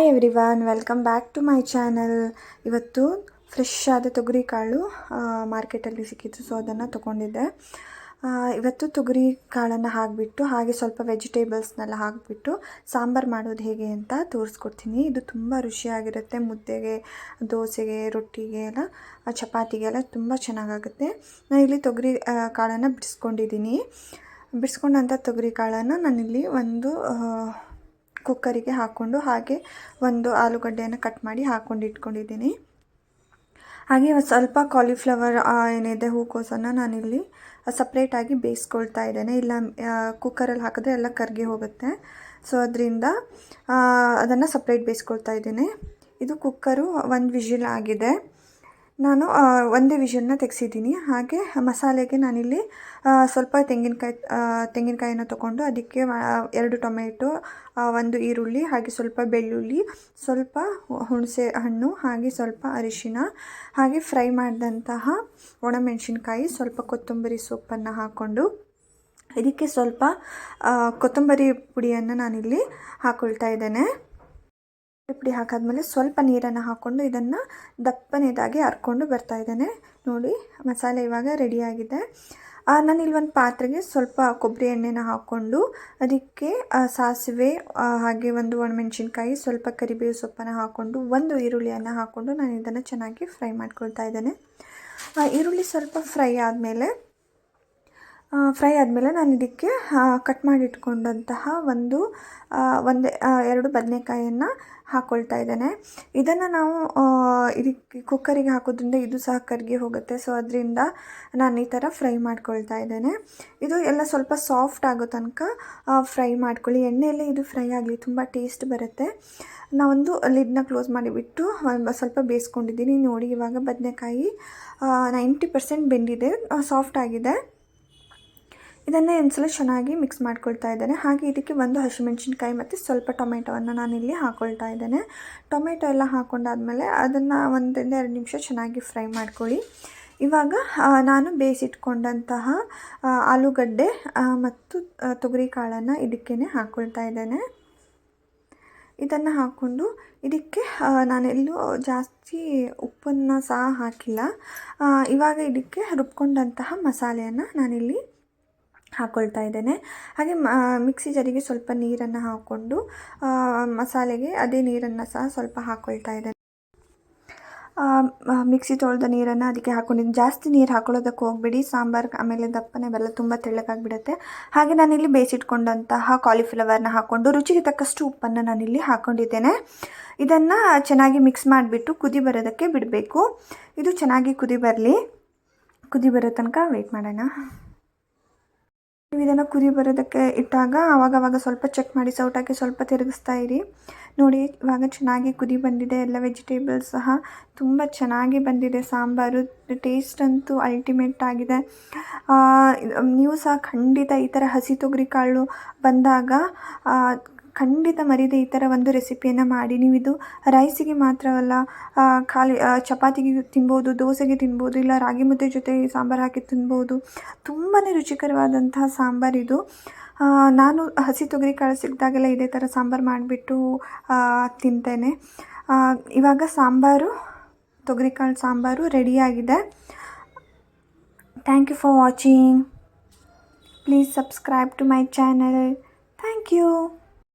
Hi everyone, welcome back to my channel. ಇವತ್ತು fresh ಆದ ತೊಗರಿ ಕಾಳು ಮಾರ್ಕೆಟಲ್ಲಿ ಸಿಕ್ಕಿತ್ತು, ಸೊ ಅದನ್ನು ತೊಗೊಂಡಿದ್ದೆ. ಇವತ್ತು ತೊಗರಿ ಕಾಳನ್ನು ಹಾಕಿಬಿಟ್ಟು ಹಾಗೆ ಸ್ವಲ್ಪ ವೆಜಿಟೇಬಲ್ಸ್ನೆಲ್ಲ ಹಾಕಿಬಿಟ್ಟು ಸಾಂಬಾರು ಮಾಡೋದು ಹೇಗೆ ಅಂತ ತೋರಿಸ್ಕೊಡ್ತೀನಿ. ಇದು ತುಂಬ ರುಚಿಯಾಗಿರುತ್ತೆ. ಮುದ್ದೆಗೆ, ದೋಸೆಗೆ, ರೊಟ್ಟಿಗೆ ಎಲ್ಲ, ಚಪಾತಿಗೆಲ್ಲ ತುಂಬ ಚೆನ್ನಾಗಾಗುತ್ತೆ. ನಾನು ಇಲ್ಲಿ ತೊಗರಿ ಕಾಳನ್ನು ಬಿಡಿಸ್ಕೊಂಡಿದ್ದೀನಿ. ಬಿಡಿಸ್ಕೊಂಡಂಥ ತೊಗರಿ ಕಾಳನ್ನು ನಾನಿಲ್ಲಿ ಒಂದು ಕುಕ್ಕರಿಗೆ ಹಾಕ್ಕೊಂಡು ಹಾಗೆ ಒಂದು ಆಲೂಗಡ್ಡೆಯನ್ನು ಕಟ್ ಮಾಡಿ ಹಾಕ್ಕೊಂಡು ಇಟ್ಕೊಂಡಿದ್ದೀನಿ. ಹಾಗೆ ಸ್ವಲ್ಪ ಕಾಲಿಫ್ಲವರ್ ಏನಿದೆ ಹೂಕೋಸನ್ನು ನಾನಿಲ್ಲಿ ಸಪ್ರೇಟಾಗಿ ಬೇಯಿಸ್ಕೊಳ್ತಾ ಇದ್ದೇನೆ. ಇಲ್ಲ ಕುಕ್ಕರಲ್ಲಿ ಹಾಕಿದ್ರೆ ಎಲ್ಲ ಕರಗಿ ಹೋಗುತ್ತೆ. ಸೊ ಅದರಿಂದ ಅದನ್ನು ಸಪ್ರೇಟ್ ಬೇಯಿಸ್ಕೊಳ್ತಾ ಇದ್ದೀನಿ. ಇದು ಕುಕ್ಕರು 1 ವಿಷಿಲ್ ಆಗಿದೆ. ನಾನು ಒಂದೇ ವಿಷಲನ್ನ ತೆಗೆಸಿದ್ದೀನಿ. ಹಾಗೆ ಮಸಾಲೆಗೆ ನಾನಿಲ್ಲಿ ಸ್ವಲ್ಪ ತೆಂಗಿನಕಾಯಿನ ತೊಗೊಂಡು ಅದಕ್ಕೆ 2 ಟೊಮೆಟೊ, 1 ಈರುಳ್ಳಿ, ಹಾಗೆ ಸ್ವಲ್ಪ ಬೆಳ್ಳುಳ್ಳಿ, ಸ್ವಲ್ಪ ಹುಣಸೆ ಹಣ್ಣು, ಹಾಗೆ ಸ್ವಲ್ಪ ಅರಿಶಿನ, ಹಾಗೆ ಫ್ರೈ ಮಾಡಿದಂತಹ ಒಣಮೆಣಸಿನ್ಕಾಯಿ, ಸ್ವಲ್ಪ ಕೊತ್ತಂಬರಿ ಸೊಪ್ಪನ್ನು ಹಾಕ್ಕೊಂಡು ಇದಕ್ಕೆ ಸ್ವಲ್ಪ ಕೊತ್ತಂಬರಿ ಪುಡಿಯನ್ನು ನಾನಿಲ್ಲಿ ಹಾಕ್ಕೊಳ್ತಾ ಇದ್ದೇನೆ. ಪುಡಿ ಹಾಕಾದ್ಮೇಲೆ ಸ್ವಲ್ಪ ನೀರನ್ನು ಹಾಕ್ಕೊಂಡು ಇದನ್ನು ದಪ್ಪನೇದಾಗಿ ಹರ್ಕೊಂಡು ಬರ್ತಾ ಇದ್ದೇನೆ. ನೋಡಿ, ಮಸಾಲೆ ಇವಾಗ ರೆಡಿಯಾಗಿದೆ. ನಾನಿಲ್ಲಿ ಒಂದು ಪಾತ್ರೆಗೆ ಸ್ವಲ್ಪ ಕೊಬ್ಬರಿ ಎಣ್ಣೆನ ಹಾಕ್ಕೊಂಡು ಅದಕ್ಕೆ ಸಾಸಿವೆ, ಹಾಗೆ 1 ಒಣಮೆಣಸಿನ್ಕಾಯಿ, ಸ್ವಲ್ಪ ಕರಿಬೇವು ಸೊಪ್ಪನ್ನು ಹಾಕ್ಕೊಂಡು 1 ಈರುಳ್ಳಿಯನ್ನು ಹಾಕ್ಕೊಂಡು ನಾನು ಇದನ್ನು ಚೆನ್ನಾಗಿ ಫ್ರೈ ಮಾಡ್ಕೊಳ್ತಾ ಇದ್ದೇನೆ. ಈರುಳ್ಳಿ ಸ್ವಲ್ಪ ಫ್ರೈ ಆದಮೇಲೆ ನಾನು ಇದಕ್ಕೆ ಕಟ್ ಮಾಡಿ ಇಟ್ಕೊಂಡಂತಹ 2 ಬದನೆಕಾಯಿಯನ್ನು ಹಾಕ್ಕೊಳ್ತಾ ಇದ್ದೇನೆ. ಇದನ್ನು ನಾವು ಇದಕ್ಕೆ ಕುಕ್ಕರಿಗೆ ಹಾಕೋದ್ರಿಂದ ಇದು ಸಹ ಕರಗಿ ಹೋಗುತ್ತೆ. ಸೊ ಅದರಿಂದ ನಾನು ಈ ಥರ ಫ್ರೈ ಮಾಡ್ಕೊಳ್ತಾ ಇದ್ದೇನೆ. ಇದು ಎಲ್ಲ ಸ್ವಲ್ಪ ಸಾಫ್ಟ್ ಆಗೋ ತನಕ ಫ್ರೈ ಮಾಡ್ಕೊಳ್ಳಿ. ಎಣ್ಣೆಯಲ್ಲೇ ಇದು ಫ್ರೈ ಆಗಲಿ, ತುಂಬ ಟೇಸ್ಟ್ ಬರುತ್ತೆ. ನಾವೊಂದು ಲಿಡ್ನ ಕ್ಲೋಸ್ ಮಾಡಿಬಿಟ್ಟು ಸ್ವಲ್ಪ ಬೇಯಿಸ್ಕೊಂಡಿದ್ದೀನಿ. ನೋಡಿ, ಇವಾಗ ಬದನೆಕಾಯಿ 90% ಬೆಂದಿದೆ, ಸಾಫ್ಟ್ ಆಗಿದೆ. ಇದನ್ನು ಒಂದ್ಸಲ ಚೆನ್ನಾಗಿ ಮಿಕ್ಸ್ ಮಾಡ್ಕೊಳ್ತಾ ಇದ್ದೇನೆ. ಹಾಗೆ ಇದಕ್ಕೆ 1 ಹಸಿಮೆಣಸಿನ್ಕಾಯಿ ಮತ್ತು ಸ್ವಲ್ಪ ಟೊಮೆಟೊವನ್ನು ನಾನಿಲ್ಲಿ ಹಾಕ್ಕೊಳ್ತಾ ಇದ್ದೇನೆ. ಟೊಮೆಟೊ ಎಲ್ಲ ಹಾಕ್ಕೊಂಡಾದ್ಮೇಲೆ ಅದನ್ನು 1 ರಿಂದ 2 ನಿಮಿಷ ಚೆನ್ನಾಗಿ ಫ್ರೈ ಮಾಡ್ಕೊಳ್ಳಿ. ಇವಾಗ ನಾನು ಬೇಯಿಸಿಟ್ಕೊಂಡಂತಹ ಆಲೂಗಡ್ಡೆ ಮತ್ತು ತೊಗರಿ ಕಾಳನ್ನು ಇದಕ್ಕೇ ಹಾಕ್ಕೊಳ್ತಾ ಇದ್ದೇನೆ. ಇದನ್ನು ಹಾಕ್ಕೊಂಡು ಇದಕ್ಕೆ ನಾನೆಲ್ಲೂ ಜಾಸ್ತಿ ಉಪ್ಪನ್ನು ಸಹ ಹಾಕಿಲ್ಲ. ಇವಾಗ ಇದಕ್ಕೆ ರುಬ್ಕೊಂಡಂತಹ ಮಸಾಲೆಯನ್ನು ನಾನಿಲ್ಲಿ ಹಾಕ್ಕೊಳ್ತಾ ಇದ್ದೇನೆ. ಹಾಗೆ ಮಿಕ್ಸಿ ಜಾರಿಗೆ ಸ್ವಲ್ಪ ನೀರನ್ನು ಹಾಕ್ಕೊಂಡು ಮಸಾಲೆಗೆ ಅದೇ ನೀರನ್ನು ಸಹ ಸ್ವಲ್ಪ ಹಾಕ್ಕೊಳ್ತಾ ಇದ್ದೇನೆ. ಮಿಕ್ಸಿ ತೊಳೆದ ನೀರನ್ನು ಅದಕ್ಕೆ ಹಾಕ್ಕೊಂಡಿದ್ದೀನಿ. ಜಾಸ್ತಿ ನೀರು ಹಾಕ್ಕೊಳ್ಳೋದಕ್ಕೆ ಹೋಗಬೇಡಿ, ಸಾಂಬಾರು ಆಮೇಲೆ ದಪ್ಪನೆ ಬರಲ್ಲ, ತುಂಬ ತೆಳ್ಳಗಾಗಿಬಿಡುತ್ತೆ. ಹಾಗೆ ನಾನಿಲ್ಲಿ ಬೇಯಿಸಿಟ್ಕೊಂಡಂತಹ ಕಾಲಿಫ್ಲವರ್ನ ಹಾಕ್ಕೊಂಡು ರುಚಿಗೆ ತಕ್ಕಷ್ಟು ಉಪ್ಪನ್ನು ನಾನಿಲ್ಲಿ ಹಾಕ್ಕೊಂಡಿದ್ದೇನೆ. ಇದನ್ನು ಚೆನ್ನಾಗಿ ಮಿಕ್ಸ್ ಮಾಡಿಬಿಟ್ಟು ಕುದಿ ಬರೋದಕ್ಕೆ ಬಿಡಬೇಕು. ಇದು ಚೆನ್ನಾಗಿ ಕುದಿ ಬರೋ ತನಕ ವೆಯ್ಟ್ ಮಾಡೋಣ. ನೀವು ಇದನ್ನು ಕುದಿ ಬರೋದಕ್ಕೆ ಇಟ್ಟಾಗ ಆವಾಗವಾಗ ಸ್ವಲ್ಪ ಚೆಕ್ ಮಾಡಿ, ಸೌಟಾಕಿ ಸ್ವಲ್ಪ ತಿರುಗಿಸ್ತಾ ಇರಿ. ನೋಡಿ, ಇವಾಗ ಚೆನ್ನಾಗಿ ಕುದಿ ಬಂದಿದೆ. ಎಲ್ಲ ವೆಜಿಟೇಬಲ್ಸ್ ಸಹ ತುಂಬ ಚೆನ್ನಾಗಿ ಬಂದಿದೆ. ಸಾಂಬಾರು ಟೇಸ್ಟ್ ಅಂತೂ ಅಲ್ಟಿಮೇಟ್ ಆಗಿದೆ. ನೀವು ಸಹ ಖಂಡಿತ ಈ ಥರ ಹಸಿ ತೊಗರಿ ಕಾಳು ಬಂದಾಗ ಖಂಡಿತ ಮರೀದೆ ಈ ಥರ ಒಂದು ರೆಸಿಪಿಯನ್ನು ಮಾಡಿ. ನೀವು ಇದು ರೈಸಿಗೆ ಮಾತ್ರವಲ್ಲ, ಖಾಲಿ ಚಪಾತಿಗೆ ತಿನ್ಬೋದು, ದೋಸೆಗೆ ತಿನ್ಬೋದು, ಇಲ್ಲ ರಾಗಿ ಮುದ್ದೆ ಜೊತೆ ಸಾಂಬಾರು ಹಾಕಿ ತಿನ್ಬೋದು. ತುಂಬಾ ರುಚಿಕರವಾದಂತಹ ಸಾಂಬಾರಿದು. ನಾನು ಹಸಿ ತೊಗರಿ ಕಾಳು ಸಿಕ್ಕಿದಾಗೆಲ್ಲ ಇದೇ ಥರ ಸಾಂಬಾರು ಮಾಡಿಬಿಟ್ಟು ತಿಂತೇನೆ. ಇವಾಗ ತೊಗರಿ ಕಾಳು ಸಾಂಬಾರು ರೆಡಿಯಾಗಿದೆ. Thank you for watching. Please subscribe to my channel. Thank you.